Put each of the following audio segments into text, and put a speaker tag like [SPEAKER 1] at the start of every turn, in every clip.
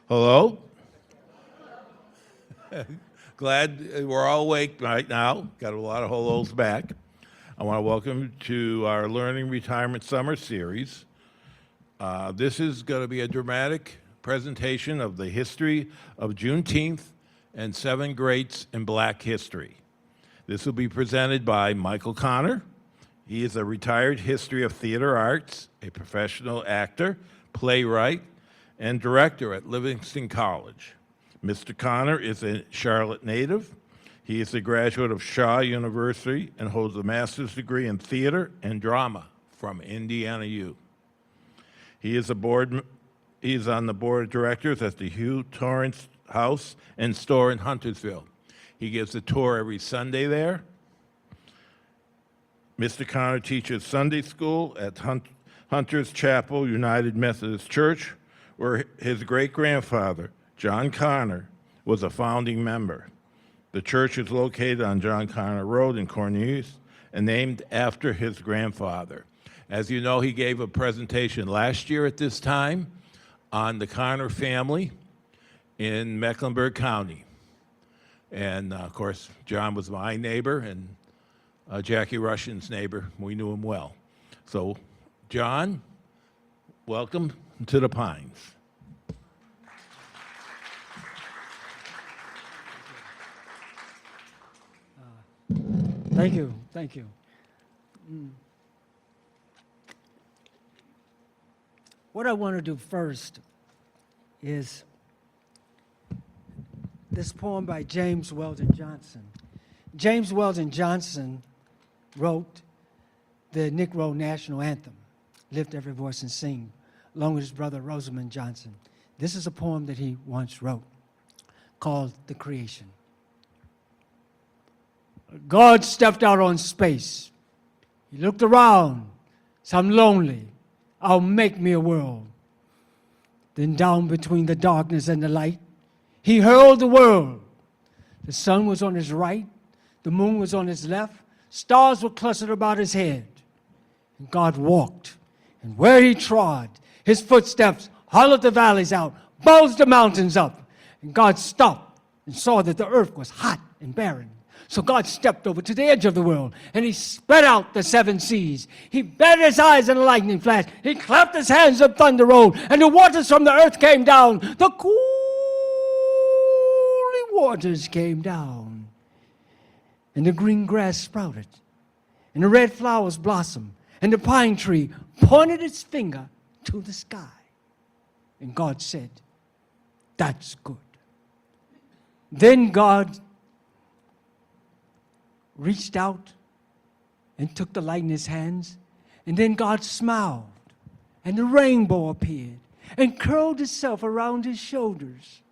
[SPEAKER 1] Hello? Glad we're all awake right now. Got a lot of hellos back. I want to welcome you to our Learning Retirement Summer Series. This is going to be a dramatic presentation of the history of Juneteenth and 7 greats in Black history. This will be presented by Michael Connor. He is a retired history of theater arts, a professional actor, playwright, and director at Livingston College. Mr. Connor is a Charlotte native. He is a graduate of Shaw University and holds a master's degree in theater and drama from Indiana U. He is on the board of directors at the Hugh Torrance House and Store in Huntersville. He gives a tour every Sunday there. Mr. Connor teaches Sunday school at Hunter's Chapel United Methodist Church, where his great-grandfather, John Connor, was a founding member. The church is located on John Connor Road in Cornelius and named after his grandfather. As you know, he gave a presentation last year at this time on the Connor family in Mecklenburg County. And of course, John was my neighbor and Jackie Russian's neighbor. We knew him well. So, John, welcome to the Pines.
[SPEAKER 2] Thank you, thank you. What I want to do first is this poem by James Weldon Johnson. James Weldon Johnson wrote the Negro National Anthem, Lift Every Voice and Sing, along with his brother Rosamond Johnson. This is a poem that he once wrote called The Creation. God stepped out on space. He looked around. So I'm lonely. I'll make me a world. Then down between the darkness and the light, he hurled the world. The sun was on his right. The moon was on his left. Stars were clustered about his head. And God walked. And where he trod, his footsteps hollowed the valleys out, bulged the mountains up. And God stopped and saw that the earth was hot and barren. So God stepped over to the edge of the world, and he spread out the 7 seas. He batted his eyes in a lightning flash. He clapped his hands, and thunder rolled, and the waters from the earth came down. The cooling waters came down, and the green grass sprouted, and the red flowers blossomed, and the pine tree pointed its finger to the sky. And God said, "That's good." Then God reached out and took the light in his hands, and then God smiled, and the rainbow appeared and curled itself around his shoulders.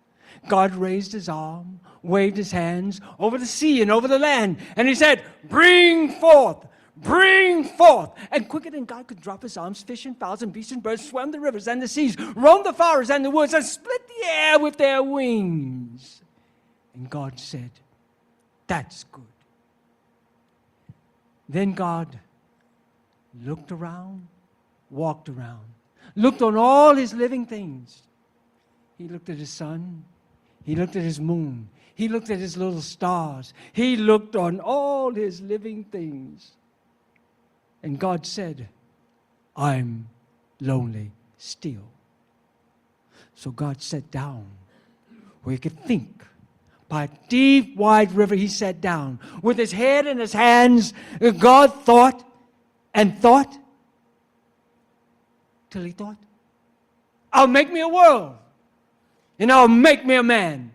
[SPEAKER 2] God raised his arm, waved his hands over the sea and over the land, and he said, "Bring forth, bring forth." And quicker than God could drop his arms, fish and fowls and beasts and birds swam the rivers and the seas, roamed the forests and the woods, and split the air with their wings. And God said, "That's good." Then God looked around, walked around, looked on all his living things. He looked at his sun. He looked at his moon. He looked at his little stars. He looked on all his living things. And God said, "I'm lonely still." So God sat down where he could think. By a deep, wide river, he sat down. With his head in his hands, God thought and thought till he thought, "I'll make me a world, and I'll make me a man."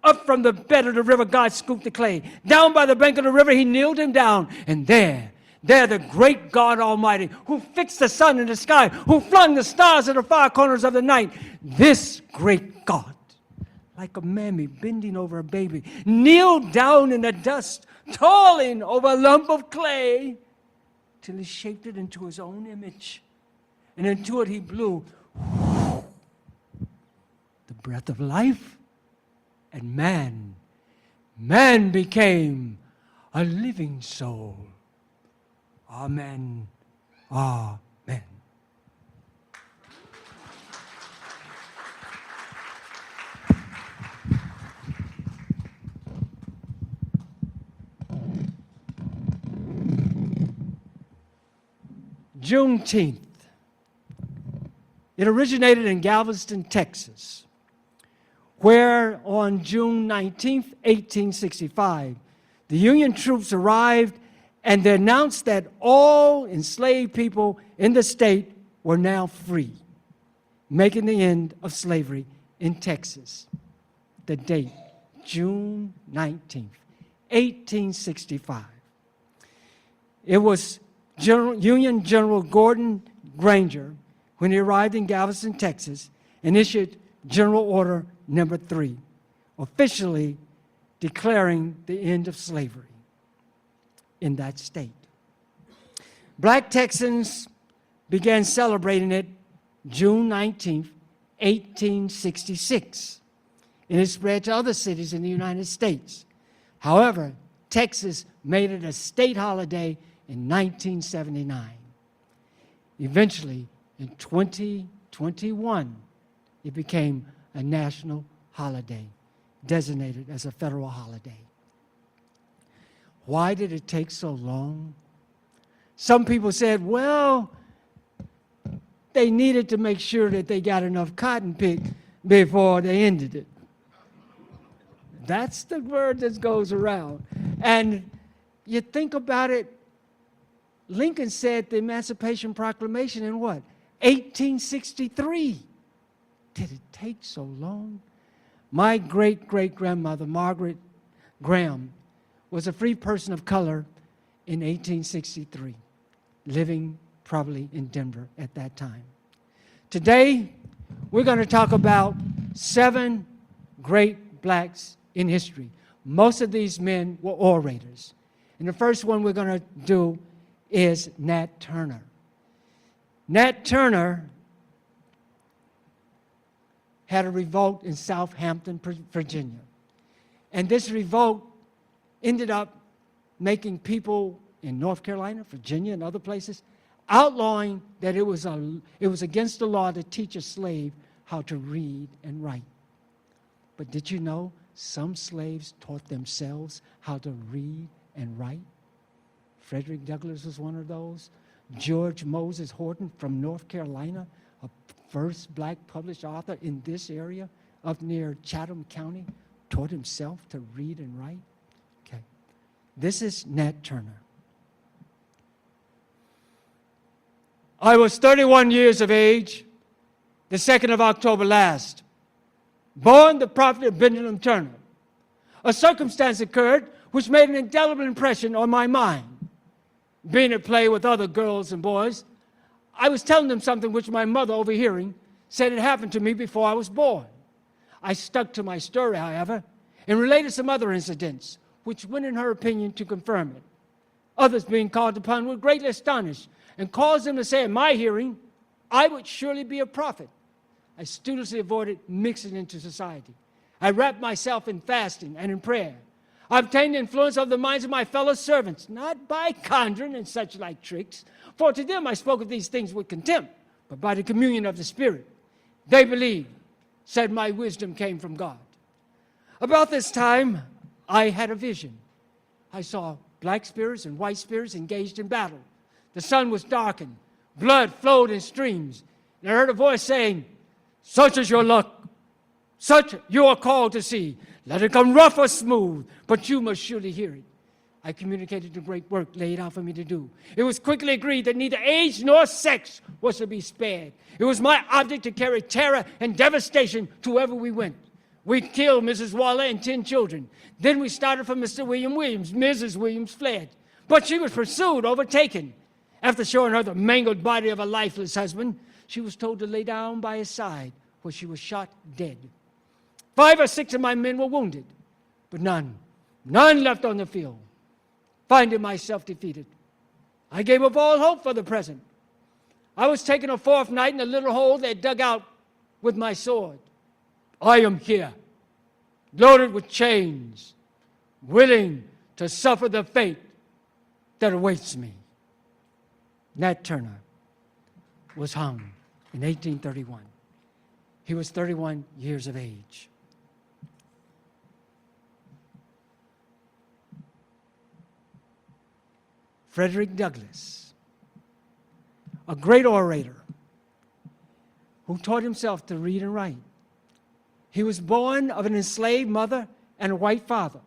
[SPEAKER 2] Up from the bed of the river, God scooped the clay. Down by the bank of the river, he kneeled him down. And there the great God Almighty, who fixed the sun in the sky, who flung the stars in the far corners of the night, this great God, like a mammy bending over a baby, kneeled down in the dust, toiling over a lump of clay, till he shaped it into his own image. And into it he blew the breath of life, and man became a living soul. Amen. Amen. Juneteenth. It originated in Galveston, Texas, where on June 19, 1865, the Union troops arrived and they announced that all enslaved people in the state were now free, making the end of slavery in Texas. The date, June 19th, 1865. It was Union General Gordon Granger when he arrived in Galveston, Texas, and issued General Order Number 3, officially declaring the end of slavery in that state. Black Texans began celebrating it June 19, 1866, and it spread to other cities in the United States. However, Texas made it a state holiday in 1979. Eventually, in 2021, it became a national holiday, designated as a federal holiday. Why did it take so long? Some people said, well, they needed to make sure that they got enough cotton picked before they ended it. That's the word that goes around. And you think about it, Lincoln said the Emancipation Proclamation in what? 1863. Did it take so long? My great-great-grandmother, Margaret Graham, was a free person of color in 1863, living probably in Denver at that time. Today, we're going to talk about 7 great blacks in history. Most of these men were orators. And the first one we're going to do is Nat Turner. Nat Turner had a revolt in Southampton, Virginia. And this revolt ended up making people in North Carolina, Virginia, and other places outlawing that it was against the law to teach a slave how to read and write. But did you know some slaves taught themselves how to read and write? Frederick Douglass was one of those. George Moses Horton from North Carolina, a first black published author in this area up near Chatham County, taught himself to read and write. Okay, this is Nat Turner. I was 31 years of age, the 2nd of October last, born the prophet of Benjamin Turner. A circumstance occurred which made an indelible impression on my mind. Being at play with other girls and boys, I was telling them something which my mother, overhearing, said had happened to me before I was born. I stuck to my story, however, and related some other incidents, which went in her opinion to confirm it. Others being called upon were greatly astonished, and caused them to say in my hearing, I would surely be a prophet. I studiously avoided mixing into society. I wrapped myself in fasting and in prayer. I obtained the influence of the minds of my fellow servants, not by conjuring and such like tricks, for to them I spoke of these things with contempt, but by the communion of the Spirit. They believed, said my wisdom came from God. About this time, I had a vision. I saw black spirits and white spirits engaged in battle. The sun was darkened. Blood flowed in streams. And I heard a voice saying, such is your luck. Such you are called to see. Let it come rough or smooth, but you must surely hear it. I communicated the great work laid out for me to do. It was quickly agreed that neither age nor sex was to be spared. It was my object to carry terror and devastation to wherever we went. We killed Mrs. Waller and 10 children. Then we started for Mr. William Williams. Mrs. Williams fled, but she was pursued, overtaken. After showing her the mangled body of a lifeless husband, she was told to lay down by his side, where she was shot dead. 5 or 6 of my men were wounded, but none left on the field. Finding myself defeated, I gave up all hope for the present. I was taken a 4th night in a little hole they dug out with my sword. I am here, loaded with chains, willing to suffer the fate that awaits me. Nat Turner was hung in 1831. He was 31 years of age. Frederick Douglass, a great orator who taught himself to read and write. He was born of an enslaved mother and a white father.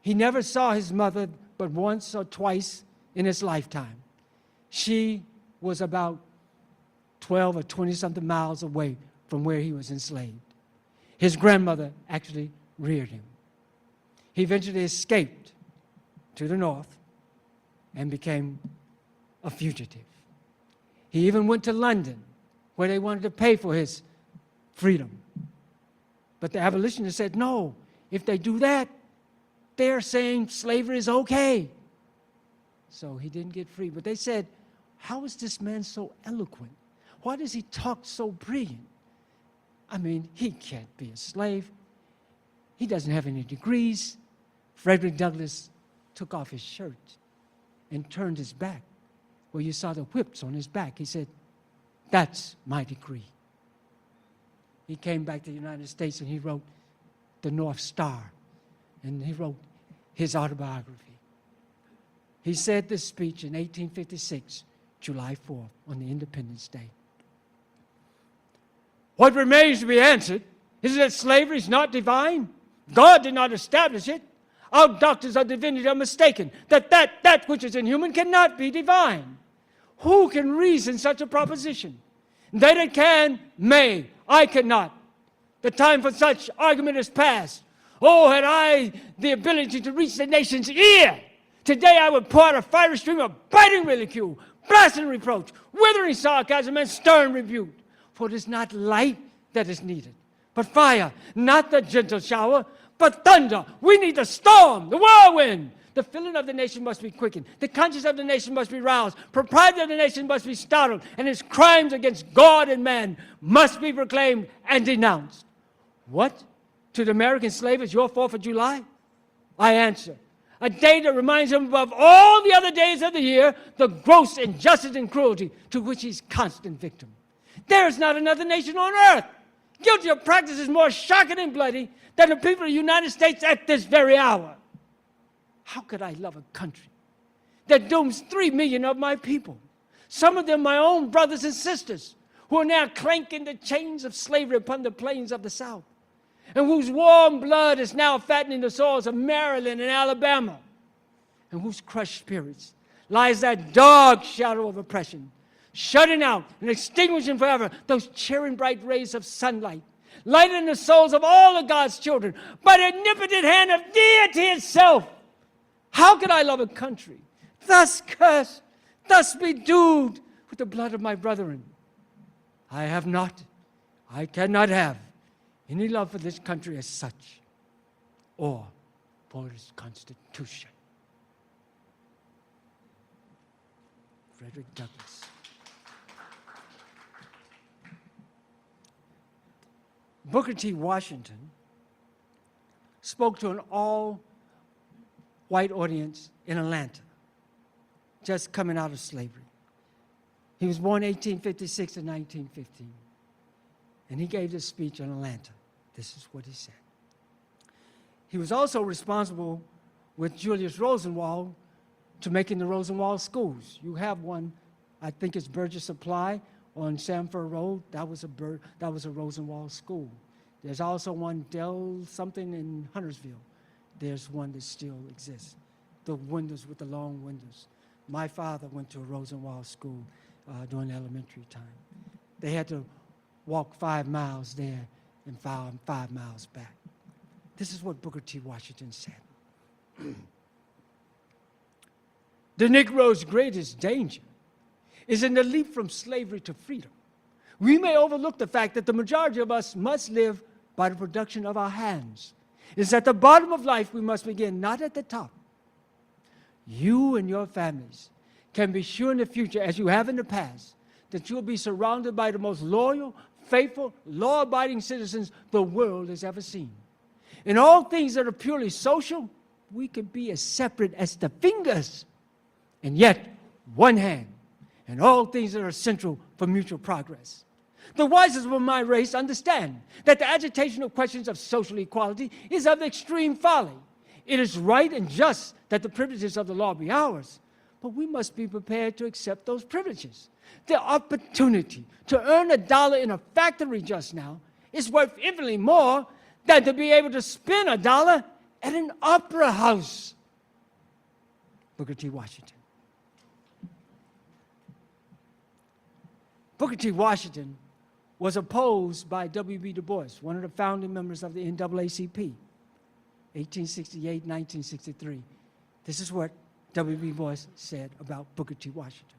[SPEAKER 2] He never saw his mother but once or twice in his lifetime. She was about 12 or 20-something miles away from where he was enslaved. His grandmother actually reared him. He eventually escaped to the north and became a fugitive. He even went to London, where they wanted to pay for his freedom. But the abolitionists said, no, if they do that, they're saying slavery is okay. So he didn't get free. But they said, how is this man so eloquent? Why does he talk so brilliant? I mean, he can't be a slave. He doesn't have any degrees. Frederick Douglass took off his shirt and turned his back, where you saw the whips on his back. He said, that's my degree. He came back to the United States and he wrote the North Star, and he wrote his autobiography. He said this speech in 1856, July 4th, on the Independence Day. What remains to be answered is that slavery is not divine. God did not establish it. Our doctors of divinity are mistaken, that which is inhuman cannot be divine. Who can reason such a proposition? They that can, may. I cannot. The time for such argument is past. Oh, had I the ability to reach the nation's ear, today I would pour out a fiery stream of biting ridicule, blasting reproach, withering sarcasm, and stern rebuke. For it is not light that is needed, but fire, not the gentle shower, but thunder. We need the storm, the whirlwind. The feeling of the nation must be quickened. The conscience of the nation must be roused. Propriety of the nation must be startled. And its crimes against God and man must be proclaimed and denounced. What? To the American slave is your 4th of July? I answer, a day that reminds him above all the other days of the year the gross injustice and cruelty to which he's constant victim. There is not another nation on earth guilty of practices more shocking and bloody than the people of the United States at this very hour. How could I love a country that dooms 3 million of my people, some of them my own brothers and sisters, who are now clanking the chains of slavery upon the plains of the South, and whose warm blood is now fattening the soils of Maryland and Alabama, and whose crushed spirits lies that dark shadow of oppression, shutting out and extinguishing forever those cheering bright rays of sunlight, lighting the souls of all of God's children by the omnipotent hand of deity itself. How could I love a country thus cursed, thus bedewed with the blood of my brethren? I have not, I cannot have any love for this country as such, or for its Constitution. Frederick Douglass. Booker T. Washington spoke to an all-white audience in Atlanta, just coming out of slavery. He was born 1856 and 1915, and he gave this speech in Atlanta. This is what he said. He was also responsible with Julius Rosenwald to making the Rosenwald schools. You have one, I think it's Burgess Supply, on Sanford Road. That was a Rosenwald school. There's also one Dell something in Huntersville. There's one that still exists. The windows with the long windows. My father went to a Rosenwald school during elementary time. They had to walk 5 miles there and 5 miles back. This is what Booker T. Washington said. The Negro's greatest danger is in the leap from slavery to freedom. We may overlook the fact that the majority of us must live by the production of our hands. It's at the bottom of life we must begin, not at the top. You and your families can be sure in the future, as you have in the past, that you'll be surrounded by the most loyal, faithful, law-abiding citizens the world has ever seen. In all things that are purely social, we could be as separate as the fingers, and yet one hand, and all things that are central for mutual progress. The wisest of my race understand that the agitation of questions of social equality is of extreme folly. It is right and just that the privileges of the law be ours, But we must be prepared to accept those privileges. The opportunity to earn $1 in a factory just now is worth infinitely more than to be able to spend $1 at an opera house. Booker T. Washington. Booker T. Washington was opposed by W.B. Du Bois, one of the founding members of the NAACP, 1868-1963. This is what W.B. Du Bois said about Booker T. Washington.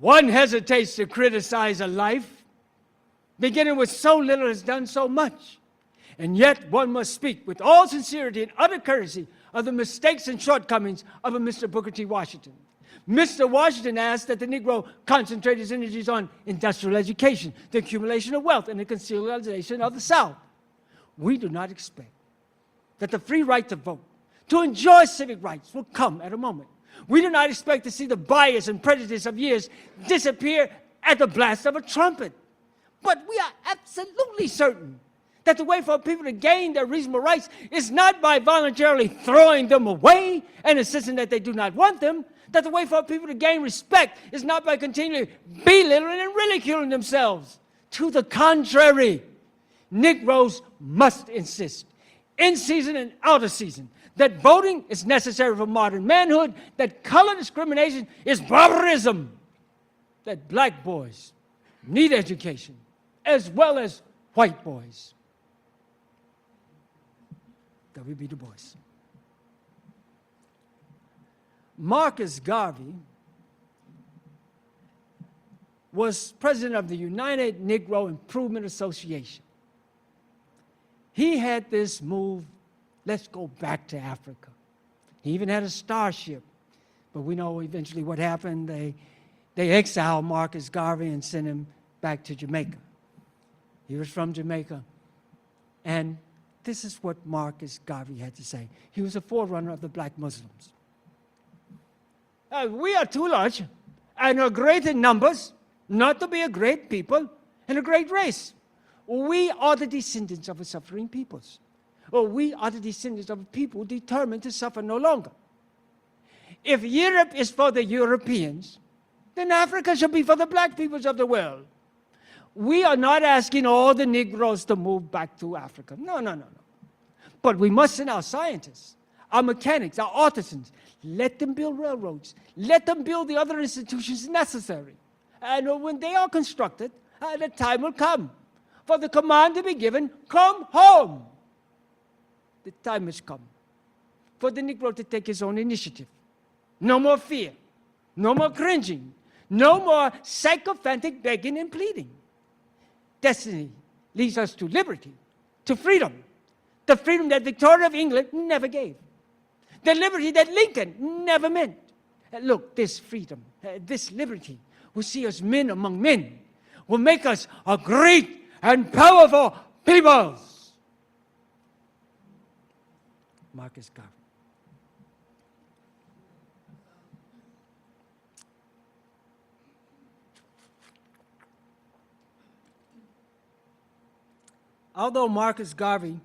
[SPEAKER 2] One hesitates to criticize a life beginning with so little has done so much, and yet one must speak with all sincerity and utter courtesy of the mistakes and shortcomings of a Mr. Booker T. Washington. Mr. Washington asked that the Negro concentrate his energies on industrial education, the accumulation of wealth, and the consolidation of the South. We do not expect that the free right to vote, to enjoy civic rights, will come at a moment. We do not expect to see the bias and prejudice of years disappear at the blast of a trumpet. But we are absolutely certain that the way for people to gain their reasonable rights is not by voluntarily throwing them away and insisting that they do not want them, that the way for people to gain respect is not by continually belittling and ridiculing themselves. To the contrary, Negroes must insist, in season and out of season, that voting is necessary for modern manhood, that color discrimination is barbarism, that black boys need education as well as white boys. W.B. Du Bois. Marcus Garvey was president of the United Negro Improvement Association. He had this move, let's go back to Africa. He even had a starship, but we know eventually what happened. They exiled Marcus Garvey and sent him back to Jamaica. He was from Jamaica, and this is what Marcus Garvey had to say. He was a forerunner of the black Muslims. We are too large and are great in numbers not to be a great people and a great race. We are the descendants of a suffering peoples. We are the descendants of a people determined to suffer no longer. If Europe is for the Europeans, then Africa should be for the black peoples of the world. We are not asking all the Negroes to move back to Africa. No, no, no, no. But we must send our scientists, our mechanics, our artisans. Let them build railroads. Let them build the other institutions necessary. And when they are constructed, the time will come for the command to be given, come home. The time has come for the Negro to take his own initiative. No more fear. No more cringing. No more sycophantic begging and pleading. Destiny leads us to liberty, to freedom. The freedom that Victoria of England never gave. The liberty that Lincoln never meant. Look, this freedom, this liberty will see us men among men, will make us a great and powerful peoples. Marcus Garvey. Although Marcus Garvey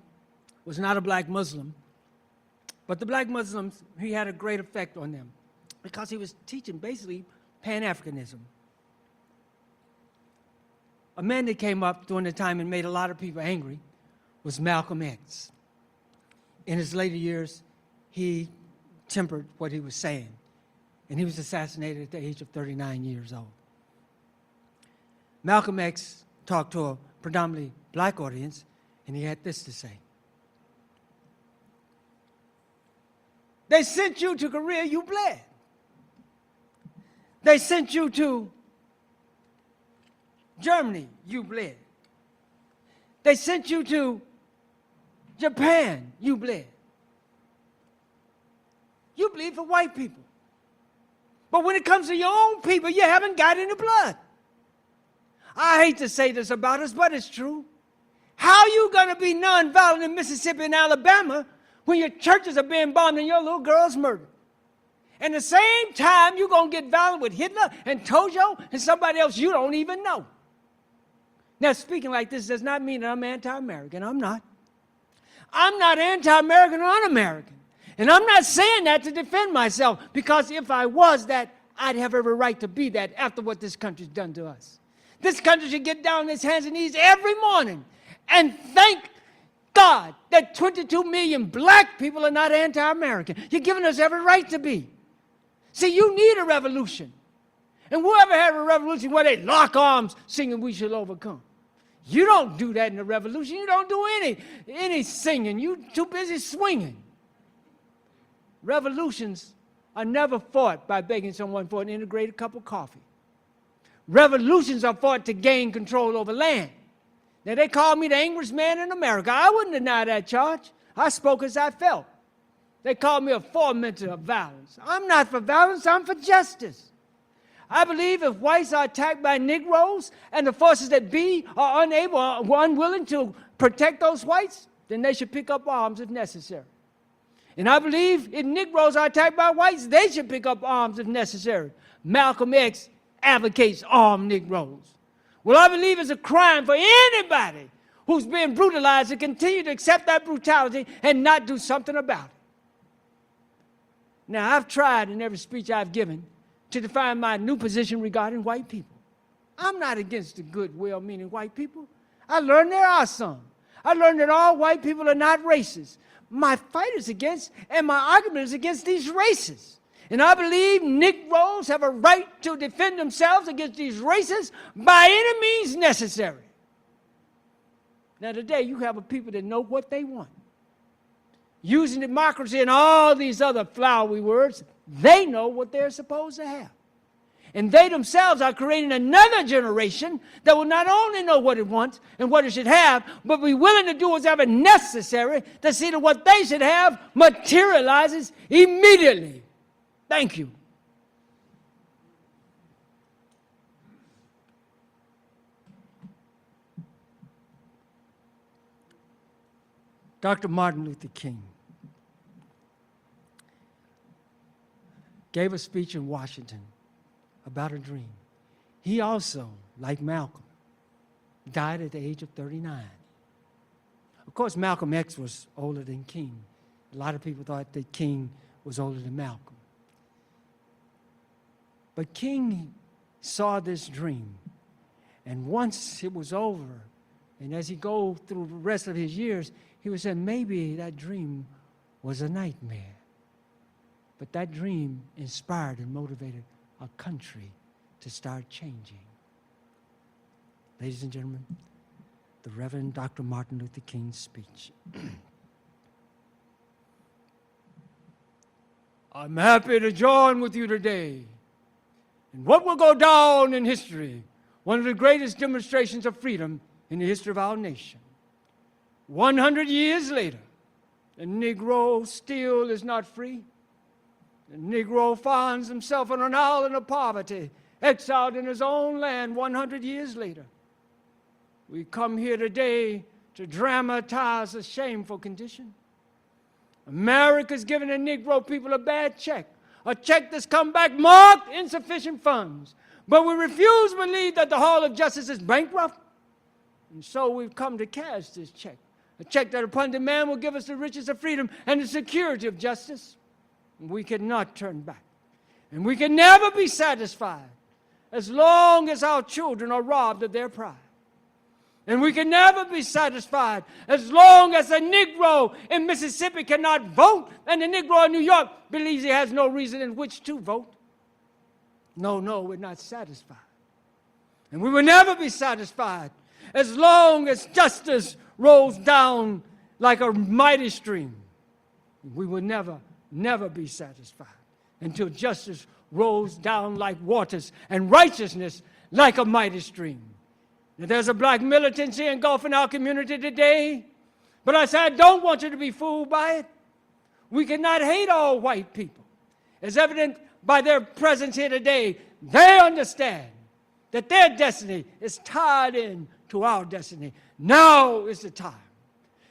[SPEAKER 2] was not a black Muslim, but the black Muslims, he had a great effect on them because he was teaching basically Pan-Africanism. A man that came up during the time and made a lot of people angry was Malcolm X. In his later years, he tempered what he was saying, and he was assassinated at the age of 39 years old. Malcolm X talked to a predominantly black audience, and he had this to say. They sent you to Korea, you bled. They sent you to Germany, you bled. They sent you to Japan, you bled. You bleed for white people. But when it comes to your own people, you haven't got any blood. I hate to say this about us, but it's true. How are you going to be nonviolent in Mississippi and Alabama when your churches are being bombed and your little girls murdered? And at the same time, you're going to get violent with Hitler and Tojo and somebody else you don't even know. Now, speaking like this does not mean that I'm anti-American. I'm not. I'm not anti-American or un-American. And I'm not saying that to defend myself, because if I was that, I'd have every right to be that after what this country's done to us. This country should get down on its hands and knees every morning and thank God that 22 million black people are not anti-American. You're giving us every right to be. See, you need a revolution. And whoever had a revolution where they lock arms singing "We Shall Overcome." You don't do that in a revolution. You don't do any singing. You're too busy swinging. Revolutions are never fought by begging someone for an integrated cup of coffee. Revolutions are fought to gain control over land. Now, they call me the angriest man in America. I wouldn't deny that charge. I spoke as I felt. They call me a fomenter of violence. I'm not for violence. I'm for justice. I believe if whites are attacked by Negroes and the forces that be are unable or unwilling to protect those whites, then they should pick up arms if necessary. And I believe if Negroes are attacked by whites, they should pick up arms if necessary. Malcolm X advocates armed Negroes. Well, I believe it's a crime for anybody who's being brutalized to continue to accept that brutality and not do something about it. Now, I've tried in every speech I've given to define my new position regarding white people. I'm not against the good, well-meaning white people. I learned there are some. I learned that all white people are not racist. My fight is against, and my argument is against these races. And I believe Negroes have a right to defend themselves against these races by any means necessary. Now today you have a people that know what they want. Using democracy and all these other flowery words, they know what they're supposed to have. And they themselves are creating another generation that will not only know what it wants and what it should have, but be willing to do whatever necessary to see that what they should have materializes immediately. Thank you. Dr. Martin Luther King gave a speech in Washington about a dream. He also, like Malcolm, died at the age of 39. Of course, Malcolm X was older than King. A lot of people thought that King was older than Malcolm. But King saw this dream, and once it was over, and as he go through the rest of his years, he was saying maybe that dream was a nightmare. But that dream inspired and motivated a country to start changing. Ladies and gentlemen, the Reverend Dr. Martin Luther King's speech. I'm happy to join with you today in what will go down in history, one of the greatest demonstrations of freedom in the history of our nation. 100 years later, the Negro still is not free. The Negro finds himself on an island of poverty, exiled in his own land 100 years later. We come here today to dramatize a shameful condition. America's giving the Negro people a bad check, a check that's come back marked insufficient funds. But we refuse to believe that the Hall of Justice is bankrupt. And so we've come to cash this check, a check that upon demand will give us the riches of freedom and the security of justice. We cannot turn back. And we can never be satisfied as long as our children are robbed of their pride. And we can never be satisfied as long as a Negro in Mississippi cannot vote and the Negro in New York believes he has no reason in which to vote. No, we're not satisfied. And we will never be satisfied as long as justice rolls down like a mighty stream. We will never be satisfied until justice rolls down like waters and righteousness like a mighty stream. Now, there's a black militancy engulfing our community today, but I say I don't want you to be fooled by it. We cannot hate all white people. As evident by their presence here today, they understand that their destiny is tied in to our destiny. Now is the time.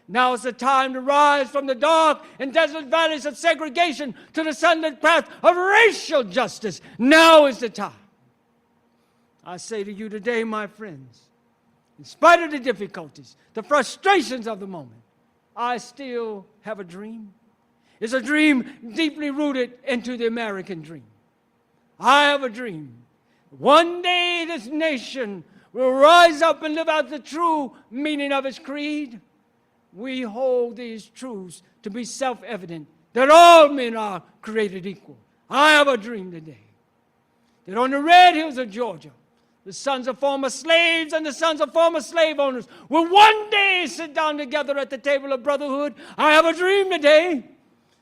[SPEAKER 2] Now is the time to rise from the dark and desolate valleys of segregation to the sunlit path of racial justice. Now is the time. I say to you today, my friends, in spite of the difficulties, the frustrations of the moment, I still have a dream. It's a dream deeply rooted into the American dream. I have a dream. One day this nation will rise up and live out the true meaning of its creed. We hold these truths to be self-evident, that all men are created equal. I have a dream today that on the red hills of Georgia, the sons of former slaves and the sons of former slave owners will one day sit down together at the table of brotherhood. I have a dream today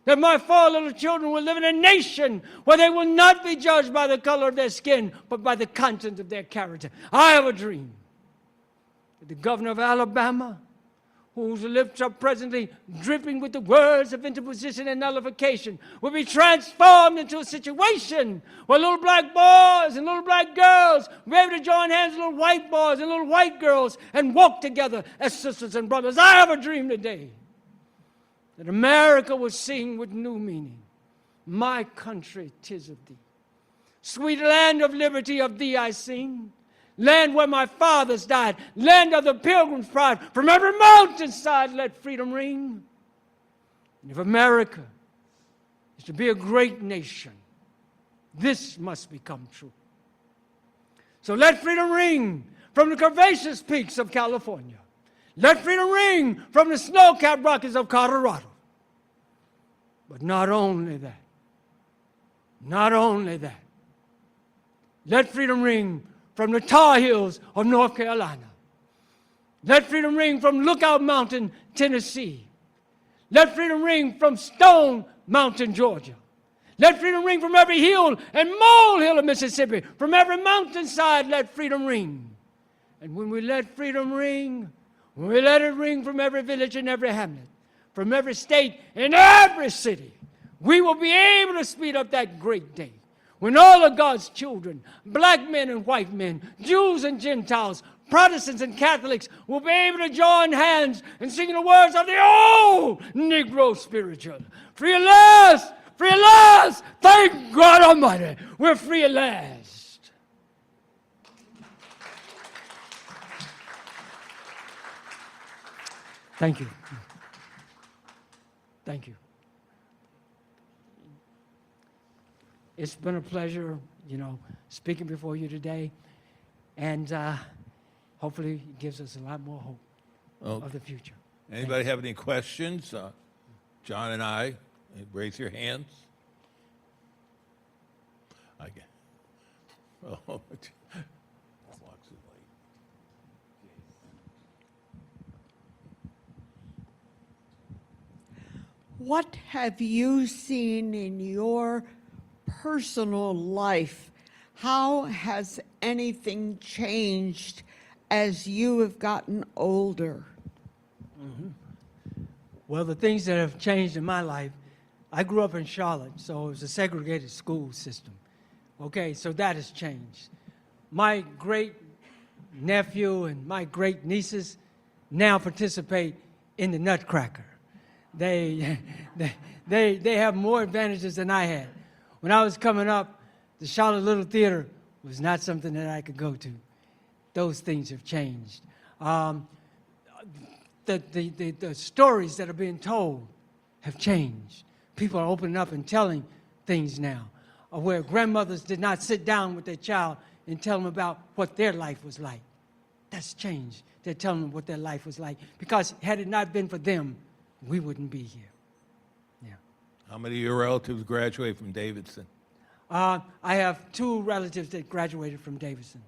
[SPEAKER 2] that my 4 little children will live in a nation where they will not be judged by the color of their skin, but by the content of their character. I have a dream that the governor of Alabama, whose lips are presently dripping with the words of interposition and nullification, will be transformed into a situation where little black boys and little black girls will be able to join hands with little white boys and little white girls and walk together as sisters and brothers. I have a dream today that America will sing with new meaning. My country, 'tis of thee. Sweet land of liberty, of thee I sing. Land where my fathers died, land of the pilgrim's pride. From every mountainside let freedom ring. And if America is to be a great nation, this must become true. So let freedom ring from the curvaceous peaks of California. Let freedom ring from the snow-capped Rockies of Colorado. But not only that, let freedom ring from the Tar Heels of North Carolina. Let freedom ring from Lookout Mountain, Tennessee. Let freedom ring from Stone Mountain, Georgia. Let freedom ring from every hill and molehill of Mississippi. From every mountainside, let freedom ring. And when we let freedom ring, when we let it ring from every village and every hamlet, from every state and every city, we will be able to speed up that great day when all of God's children, black men and white men, Jews and Gentiles, Protestants and Catholics, will be able to join hands and sing the words of the old Negro spiritual. Free at last! Free at last! Thank God Almighty, we're free at last. Thank you. Thank you. It's been a pleasure, speaking before you today, and hopefully it gives us a lot more hope of the future.
[SPEAKER 1] Anybody have any questions? John and I, raise your hands. Oh,
[SPEAKER 3] what have you seen in your personal life? How has anything changed as you have gotten older?
[SPEAKER 2] Well, the things that have changed in my life, I grew up in Charlotte, so it was a segregated school system. Okay, so that has changed. My great nephew and my great nieces now participate in the Nutcracker. They have more advantages than I had. When I was coming up, the Charlotte Little Theater was not something that I could go to. Those things have changed. The stories that are being told have changed. People are opening up and telling things now, where grandmothers did not sit down with their child and tell them about what their life was like. That's changed. They're telling them what their life was like, because had it not been for them, we wouldn't be here. Yeah.
[SPEAKER 1] How many of your relatives graduate from Davidson?
[SPEAKER 2] I have 2 relatives that graduated from Davidson.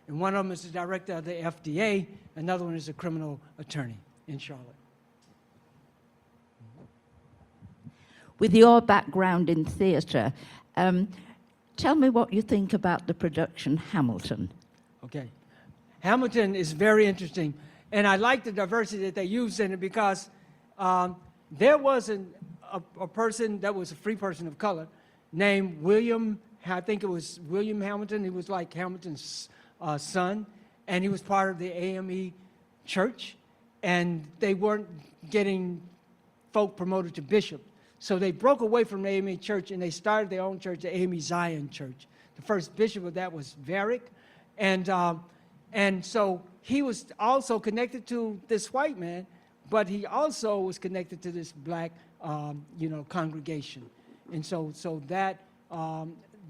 [SPEAKER 2] And one of them is the director of the FDA, another one is a criminal attorney in Charlotte.
[SPEAKER 4] With your background in theatre, tell me what you think about the production Hamilton.
[SPEAKER 2] Okay. Hamilton is very interesting, and I like the diversity that they used in it, because there was a person that was a free person of color named William, I think it was William Hamilton. He was like Hamilton's son, and he was part of the AME church, and they weren't getting folk promoted to bishop. So they broke away from the AME church, and they started their own church, the AME Zion Church. The first bishop of that was Varick, and so he was also connected to this white man, but he also was connected to this black congregation. And so that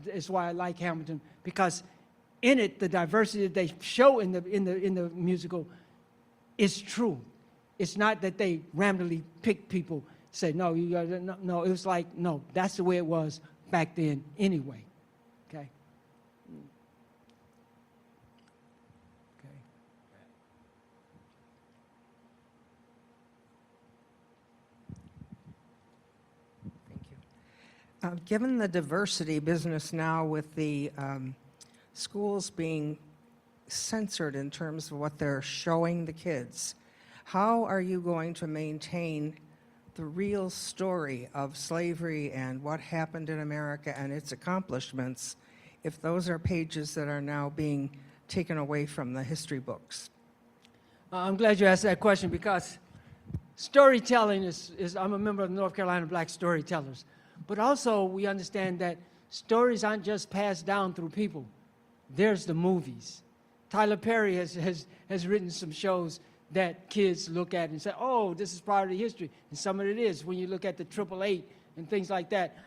[SPEAKER 2] is why I like Hamilton, because in it, the diversity that they show in the musical is true. It's not that they randomly pick people, say, no, you got no. It was like, no, that's the way it was back then anyway. Okay? Okay.
[SPEAKER 5] Thank you. Given the diversity business now with the schools being censored in terms of what they're showing the kids, how are you going to maintain the real story of slavery and what happened in America and its accomplishments if those are pages that are now being taken away from the history books?
[SPEAKER 2] I'm glad you asked that question, because storytelling is I'm a member of the North Carolina Black Storytellers. But also we understand that stories aren't just passed down through people. There's the movies. Tyler Perry has written some shows that kids look at and say, oh, this is part of the history. And some of it is when you look at the 888 and things like that.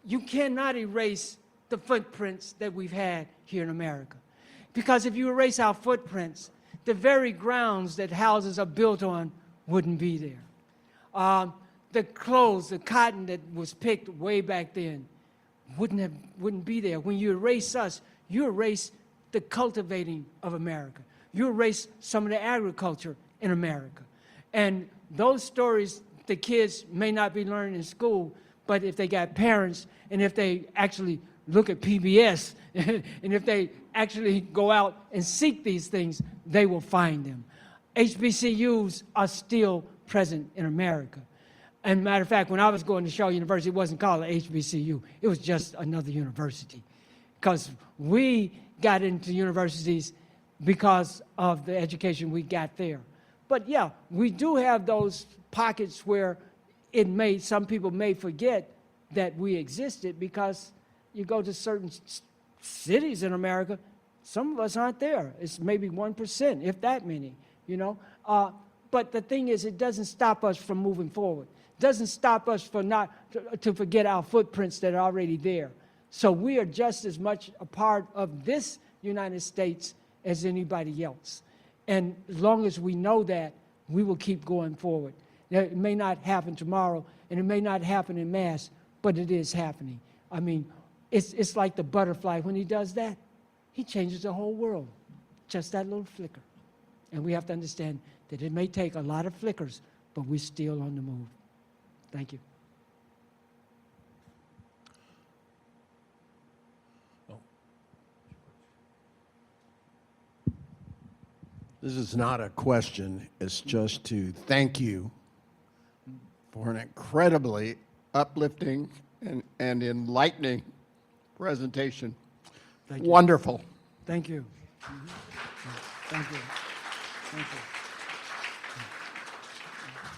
[SPEAKER 2] You cannot erase the footprints that we've had here in America. Because if you erase our footprints, the very grounds that houses are built on wouldn't be there. The clothes, the cotton that was picked way back then wouldn't be there. When you erase us, you erase the cultivating of America. You erase some of the agriculture in America. And those stories the kids may not be learning in school, but if they got parents and if they actually look at PBS and if they actually go out and seek these things, they will find them. HBCUs are still present in America. And matter of fact, when I was going to Shaw University, it wasn't called an HBCU. It was just another university. Because we got into universities because of the education we got there. But yeah, we do have those pockets where some people may forget that we existed, because you go to certain cities in America, some of us aren't there. It's maybe 1%, if that many, But the thing is, it doesn't stop us from moving forward. It doesn't stop us from not to forget our footprints that are already there. So we are just as much a part of this United States as anybody else. And as long as we know that, we will keep going forward. Now, it may not happen tomorrow, and it may not happen in mass, but it is happening. I mean, it's like the butterfly. When he does that, he changes the whole world. Just that little flicker. And we have to understand that it may take a lot of flickers, but we're still on the move. Thank you.
[SPEAKER 6] This is not a question, it's just to thank you for an incredibly uplifting and enlightening presentation.
[SPEAKER 2] Thank you.
[SPEAKER 6] Wonderful.
[SPEAKER 2] Thank you. Thank you. Thank you.